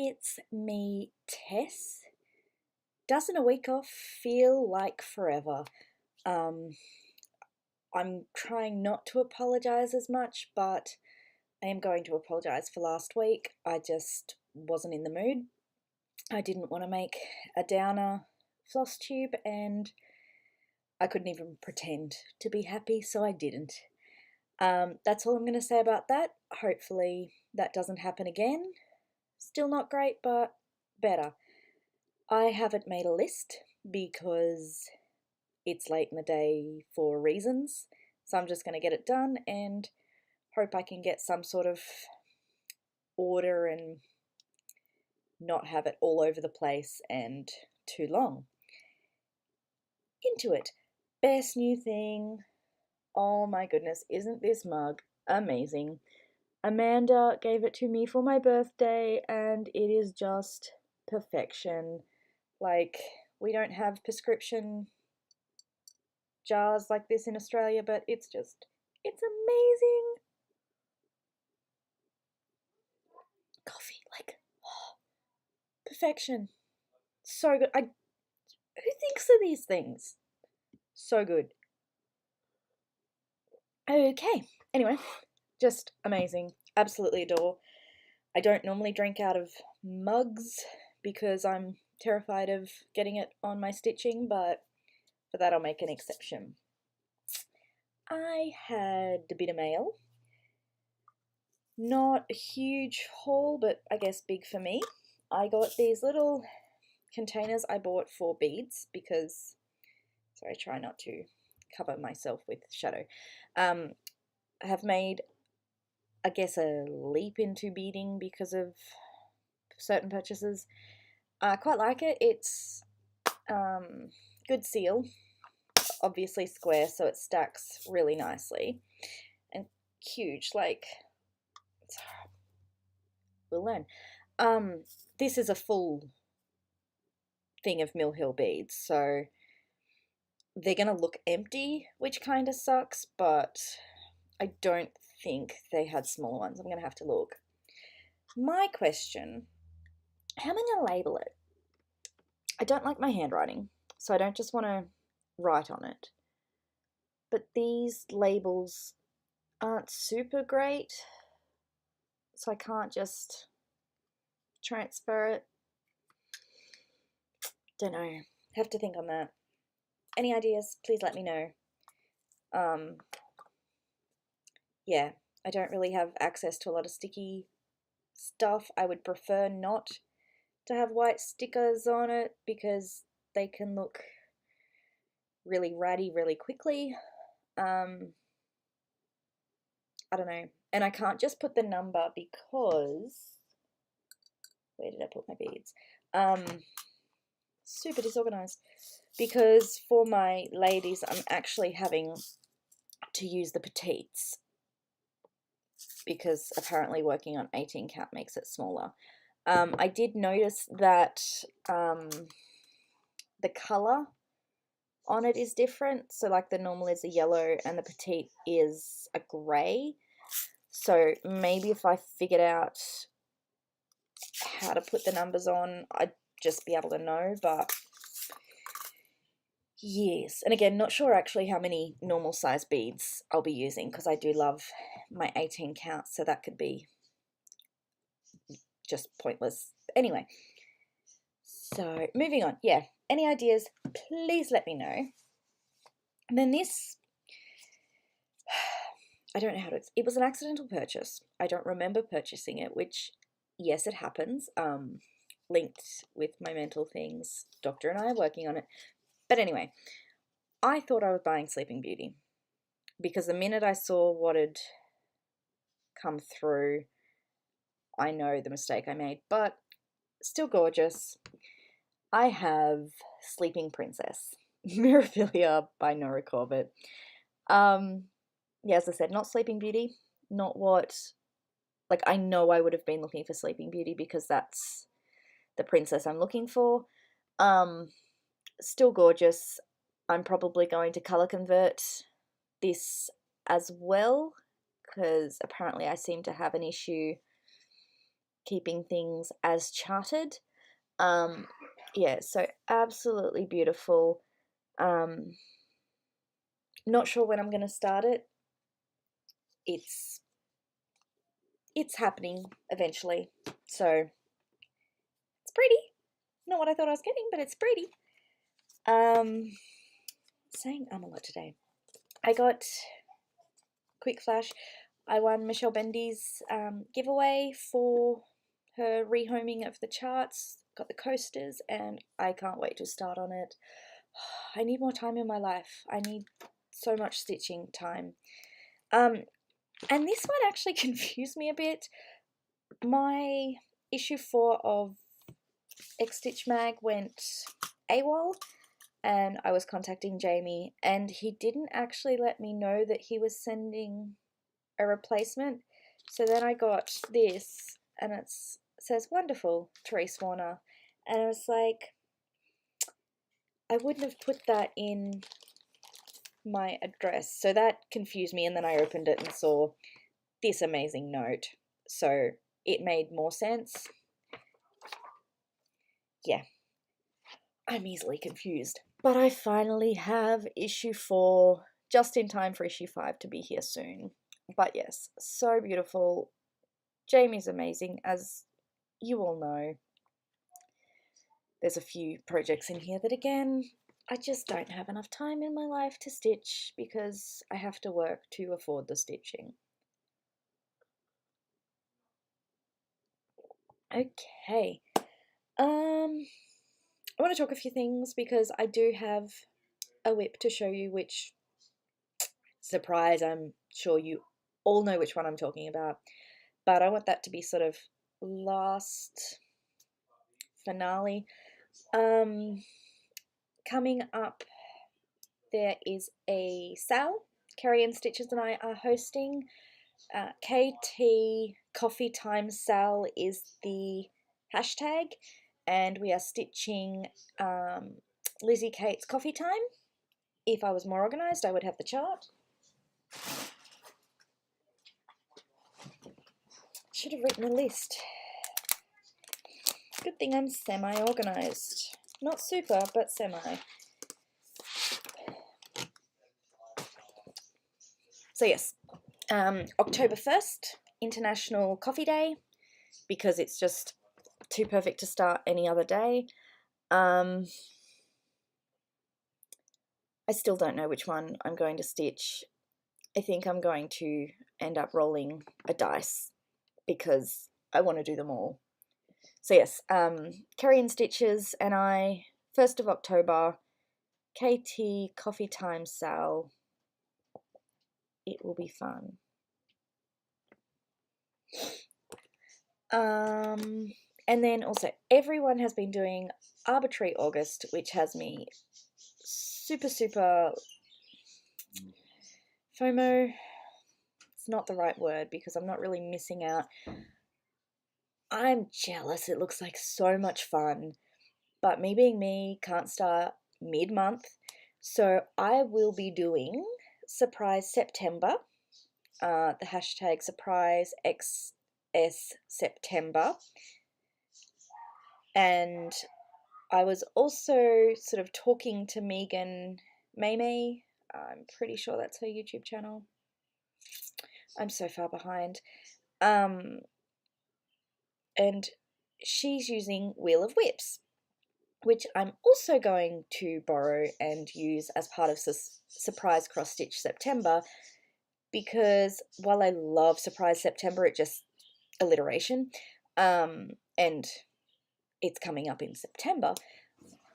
it's me, Tess. Doesn't a week off feel like forever? Um, I'm trying not to apologise as much, but I am going to apologise for last week. I just wasn't in the mood. I didn't want to make a downer Flosstube, and I couldn't even pretend to be happy, so I didn't. That's all I'm going to say about that. Hopefully that doesn't happen again. Still not great, but better. I haven't made a list because it's late in the day for reasons, so I'm just going to get it done and hope I can get some sort of order and not have it all over the place and too long. Into it. Best new thing. Oh my goodness, isn't this mug amazing? Amanda gave it to me for my birthday and it is just perfection. Like, we don't have prescription jars like this in Australia, but it's amazing. Coffee, like, oh, perfection. So good. Who thinks of these things? So good. Okay, anyway, just amazing. Absolutely adore. I don't normally drink out of mugs because I'm terrified of getting it on my stitching, but for that I'll make an exception. I had a bit of mail. Not a huge haul, but I guess big for me. I got these little containers I bought for beads because, sorry, I try not to cover myself with shadow. I have made, I guess, a leap into beading because of certain purchases. I quite like it. It's good seal, obviously square, so it stacks really nicely, and huge, like, we'll learn. This is a full thing of Mill Hill beads, so they're gonna look empty, which kind of sucks, but I don't think they had smaller ones. I'm gonna have to look. My question, how am I gonna label it? I don't like my handwriting, so I don't just want to write on it. But these labels aren't super great, so I can't just transfer it. Don't know. Have to think on that. Any ideas? Please let me know. Yeah, I don't really have access to a lot of sticky stuff. I would prefer not to have white stickers on it because they can look really ratty really quickly. I don't know. And I can't just put the number because, where did I put my beads? Super disorganized. Because for my ladies, I'm actually having to use the petites because apparently working on 18 count makes it smaller. I did notice that the color on it is different. So like the normal is a yellow and the petite is a grey. So maybe if I figured out how to put the numbers on, I'd just be able to know, but yes. And again, not sure actually how many normal size beads I'll be using because I do love my 18 count, so that could be just pointless. Anyway, so moving on. Yeah, any ideas, please let me know. And then this, I don't know how to, it was an accidental purchase. I don't remember purchasing it, which, yes, it happens. Linked with my mental things. Doctor and I are working on it. But anyway, I thought I was buying Sleeping Beauty because the minute I saw what had come through, I know the mistake I made, but still gorgeous. I have Sleeping Princess, Mirabilia by Nora Corbett. Yeah, as I said, not Sleeping Beauty, not what, like, I know I would have been looking for Sleeping Beauty because that's the princess I'm looking for. Still gorgeous. I'm probably going to color convert this as well because apparently I seem to have an issue keeping things as charted. Yeah, so absolutely beautiful. Not sure when I'm going to start it. It's happening eventually. So it's pretty. Not what I thought I was getting, but it's pretty. Saying a lot today. I got, quick flash, I won Michelle Bendy's giveaway for her rehoming of the charts. Got the coasters, and I can't wait to start on it. I need more time in my life. I need so much stitching time. And this one actually confused me a bit. My issue 4 of X Stitch Mag went AWOL, and I was contacting Jamie, and he didn't actually let me know that he was sending a replacement. So then I got this, and it says "Wonderful, Therese Warner," and I was like, I wouldn't have put that in my address, so that confused me. And then I opened it and saw this amazing note, so it made more sense. Yeah, I'm easily confused. But I finally have issue 4, just in time for issue 5 to be here soon. But yes, so beautiful. Jamie's amazing, as you all know. There's a few projects in here that, again, I just don't have enough time in my life to stitch because I have to work to afford the stitching. Okay. I want to talk a few things because I do have a whip to show you, which, surprise, I'm sure you all know which one I'm talking about. But I want that to be sort of last finale. Coming up, there is a sale. Carrie and Stitches and I are hosting. KT Coffee Time Sale is the hashtag, and we are stitching Lizzie Kate's Coffee Time. If I was more organised, I would have the chart. Should have written a list. Good thing I'm semi-organised. Not super, but semi. So yes, October 1st, International Coffee Day, because it's just too perfect to start any other day. I still don't know which one I'm going to stitch. I think I'm going to end up rolling a dice because I want to do them all. So yes, Carrie and Stitches and I, 1st of October, KT Coffee Time Sale. It will be fun. And then also, everyone has been doing Arbitrary August, which has me super FOMO. It's not the right word because I'm not really missing out. I'm jealous. It looks like so much fun, but me being me, can't start mid-month. So I will be doing Surprise September, the hashtag Surprise XS September. And I was also sort of talking to Megan Maymay. I'm pretty sure that's her YouTube channel. I'm so far behind. And she's using Wheel of Whips, which I'm also going to borrow and use as part of Surprise Cross Stitch September, because while I love Surprise September, it just alliteration, and it's coming up in September,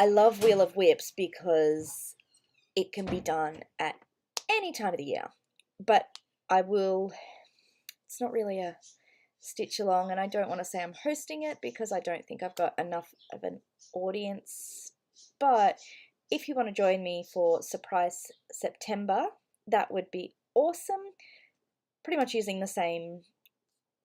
I love Wheel of Whips because it can be done at any time of the year. But it's not really a stitch along, and I don't want to say I'm hosting it because I don't think I've got enough of an audience. But if you want to join me for Surprise September, that would be awesome. Pretty much using the same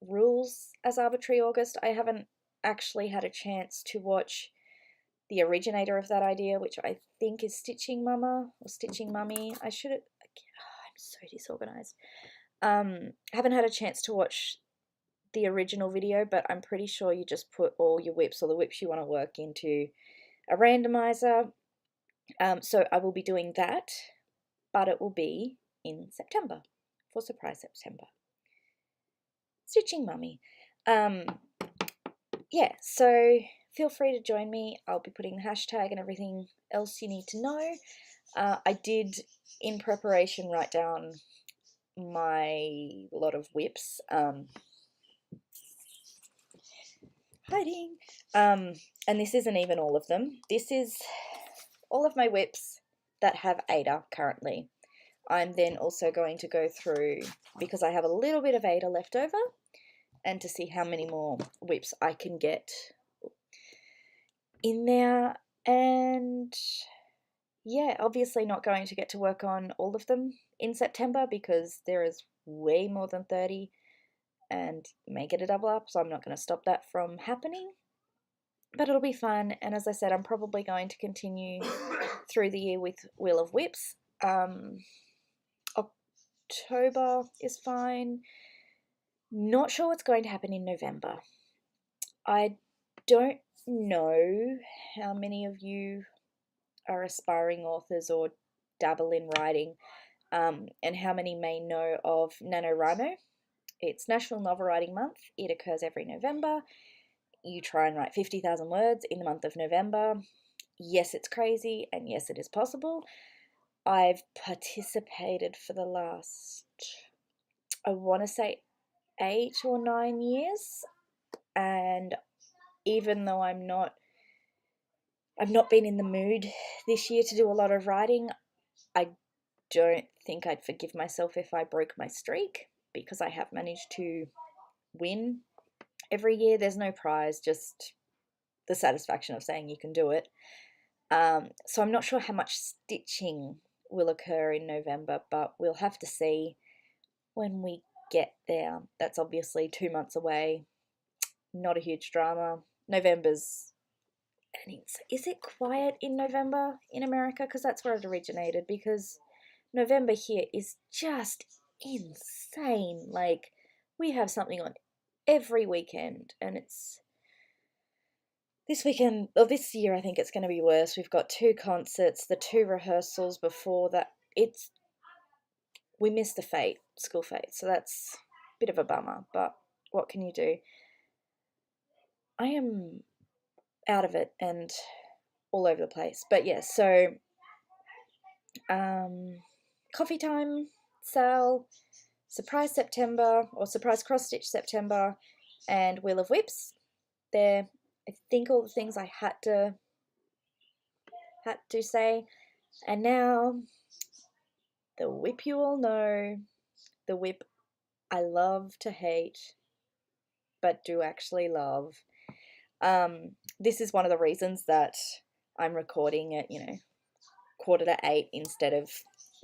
rules as Arbitrary August. I haven't actually had a chance to watch the originator of that idea, which I think is Stitching Mama or Stitching Mummy. I'm so disorganized. Haven't had a chance to watch the original video, but I'm pretty sure you just put all your whips or the whips you want to work into a randomizer. So I will be doing that, but it will be in September for Surprise September. Stitching Mummy. Yeah, so feel free to join me. I'll be putting the hashtag and everything else you need to know. I did, in preparation, write down my lot of whips. Hiding. And this isn't even all of them. This is all of my whips that have Ada currently. I'm then also going to go through, because I have a little bit of Ada left over, and to see how many more whips I can get in there. And yeah, obviously not going to get to work on all of them in September because there is way more than 30 and may get a double up, so I'm not going to stop that from happening. But it'll be fun, and as I said, I'm probably going to continue through the year with Wheel of Whips. October is fine. Not sure what's going to happen in November. I don't know how many of you are aspiring authors or dabble in writing, and how many may know of NaNoWriMo. It's National Novel Writing Month. It occurs every November. You try and write 50,000 words in the month of November. Yes, it's crazy, and yes, it is possible. I've participated for the last, I want to say, 8 or 9 years, and even though I've not been in the mood this year to do a lot of writing, I don't think I'd forgive myself if I broke my streak, because I have managed to win every year. There's no prize, just the satisfaction of saying you can do it. So I'm not sure how much stitching will occur in November, but we'll have to see when we get there. That's obviously 2 months away. Not a huge drama. November's, is it quiet in November in America? Because that's where it originated, because November here is just insane. Like, we have something on every weekend, and it's this weekend, or this year, I think it's going to be worse. We've got 2 concerts, the 2 rehearsals before that. We missed the school fete, so that's a bit of a bummer, but what can you do? I am out of it and all over the place. But yeah, so Coffee Time, Sal, Surprise September, or Surprise Cross Stitch September, and Wheel of Whips. They're, I think, all the things I had to say. And now, the whip you all know, the whip I love to hate, but do actually love. This is one of the reasons that I'm recording at, 7:45 instead of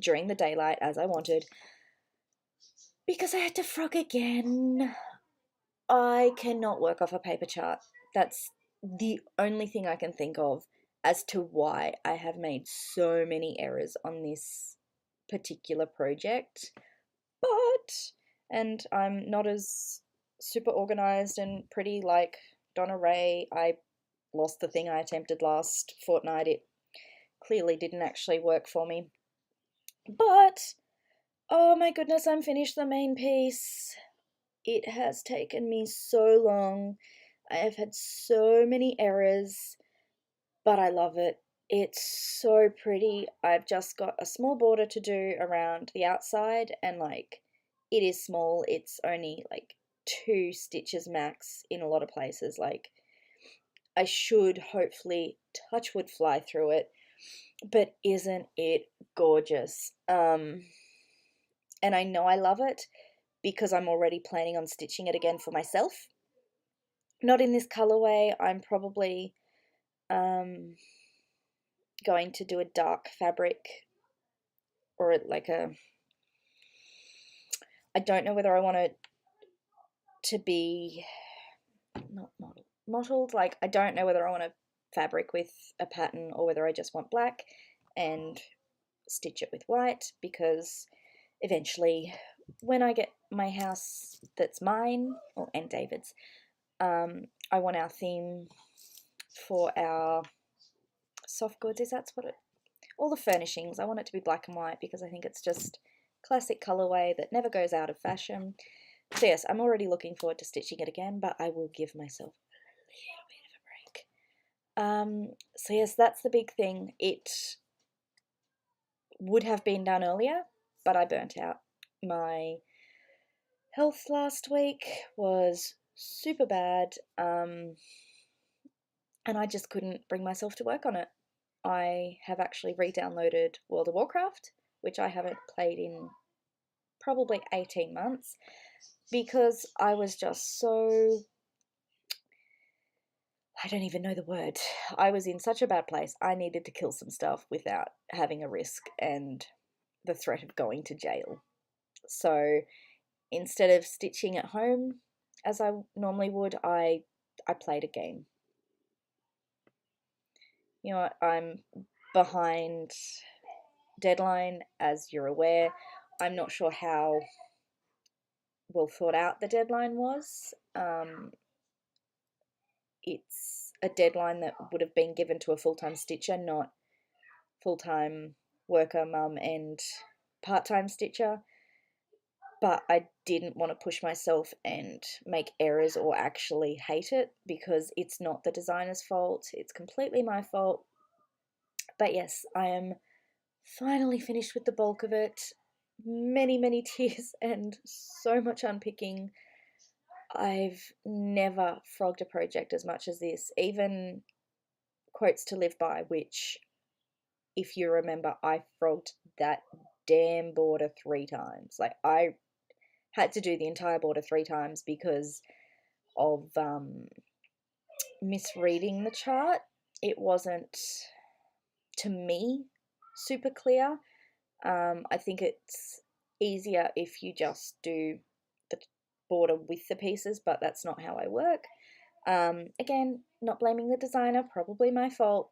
during the daylight as I wanted, because I had to frog again. I cannot work off a paper chart. That's the only thing I can think of as to why I have made so many errors on this particular project. And I'm not as super organized and pretty like Donna Ray. I lost the thing I attempted last fortnight. It clearly didn't actually work for me. But, oh my goodness, I'm finished the main piece. It has taken me so long. I have had so many errors, but I love it. It's so pretty. I've just got a small border to do around the outside, and like, it is small. It's only like 2 stitches max in a lot of places. Like, I should hopefully, touch wood, fly through it. But isn't it gorgeous? And I know I love it because I'm already planning on stitching it again for myself. Not in this colorway. I'm probably going to do a dark fabric, or like I don't know whether I want it to be not mottled. Like, I don't know whether I want a fabric with a pattern or whether I just want black and stitch it with white, because eventually when I get my house that's mine, and David's, I want our theme for our soft goods, is that's what it, all the furnishings, I want it to be black and white because I think it's just classic colorway that never goes out of fashion. So yes, I'm already looking forward to stitching it again, but I will give myself a little bit of a break. So yes, that's the big thing. It would have been done earlier, but I burnt out. My health last week was super bad, and I just couldn't bring myself to work on it. I have actually re-downloaded World of Warcraft, which I haven't played in probably 18 months, because I was just so, I don't even know the word. I was in such a bad place. I needed to kill some stuff without having a risk and the threat of going to jail. So instead of stitching at home as I normally would, I played a game. You know what, I'm behind deadline, as you're aware. I'm not sure how well thought out the deadline was. It's a deadline that would have been given to a full-time stitcher, not full-time worker, mum, and part-time stitcher. But I didn't want to push myself and make errors or actually hate it, because it's not the designer's fault. It's completely my fault. But yes, I am finally finished with the bulk of it. Many, many tears and so much unpicking. I've never frogged a project as much as this. Even Quotes to Live By, which, if you remember, I frogged that damn border 3 times. Like, I had to do the entire border 3 times because of misreading the chart. It wasn't, to me, super clear. I think it's easier if you just do the border with the pieces, but that's not how I work. Again, not blaming the designer, probably my fault.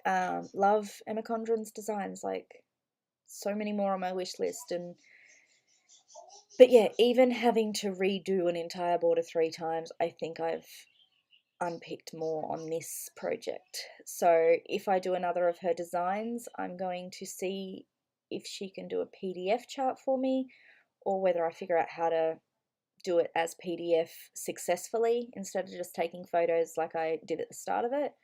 Love Emma Condren's designs, like so many more on my wish list. But yeah, even having to redo an entire border 3 times, I think I've unpicked more on this project. So if I do another of her designs, I'm going to see if she can do a PDF chart for me, or whether I figure out how to do it as PDF successfully instead of just taking photos like I did at the start of it.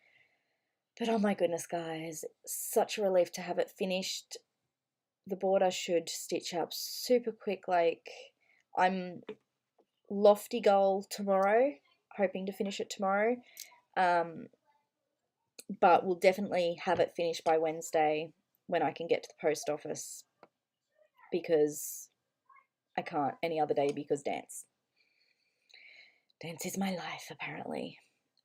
But oh my goodness, guys, such a relief to have it finished. The border should stitch up super quick. Like, I'm lofty goal tomorrow, hoping to finish it tomorrow. But we'll definitely have it finished by Wednesday when I can get to the post office, because I can't any other day because dance. Dance is my life, apparently.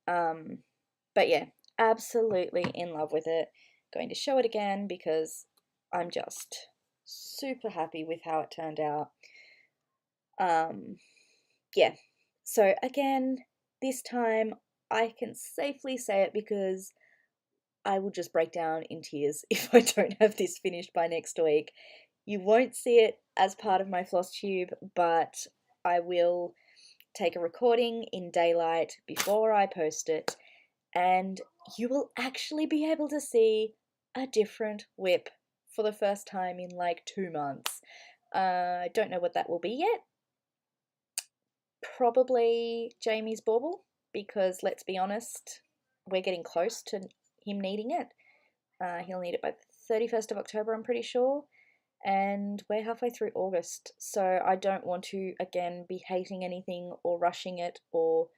But yeah, absolutely in love with it. Going to show it again because I'm just super happy with how it turned out. Yeah. So again, this time I can safely say it because I will just break down in tears if I don't have this finished by next week. You won't see it as part of my Flosstube, but I will take a recording in daylight before I post it, and you will actually be able to see a different whip for the first time in like 2 months. I don't know what that will be yet. Probably Jamie's bauble, because let's be honest, we're getting close to him needing it. He'll need it by the 31st of October, I'm pretty sure, and we're halfway through August, so I don't want to, again, be hating anything or rushing it, or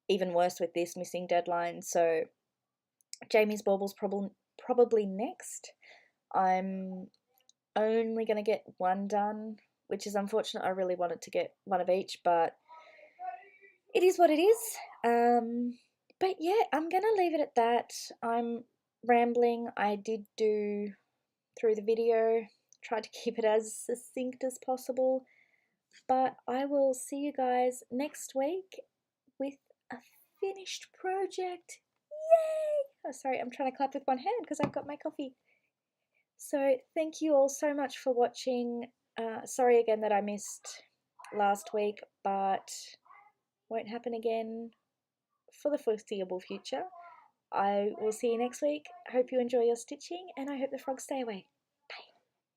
even worse with this, missing deadline. So Jamie's bauble's probably next. I'm only going to get one done, which is unfortunate. I really wanted to get one of each, but it is what it is. But yeah, I'm going to leave it at that. I'm rambling. I did do, through the video, tried to keep it as succinct as possible, but I will see you guys next week with a finished project. Yay! Oh, sorry, I'm trying to clap with one hand because I've got my coffee. So thank you all so much for watching. Sorry again that I missed last week, but won't happen again for the foreseeable future. I will see you next week. Hope you enjoy your stitching, and I hope the frogs stay away.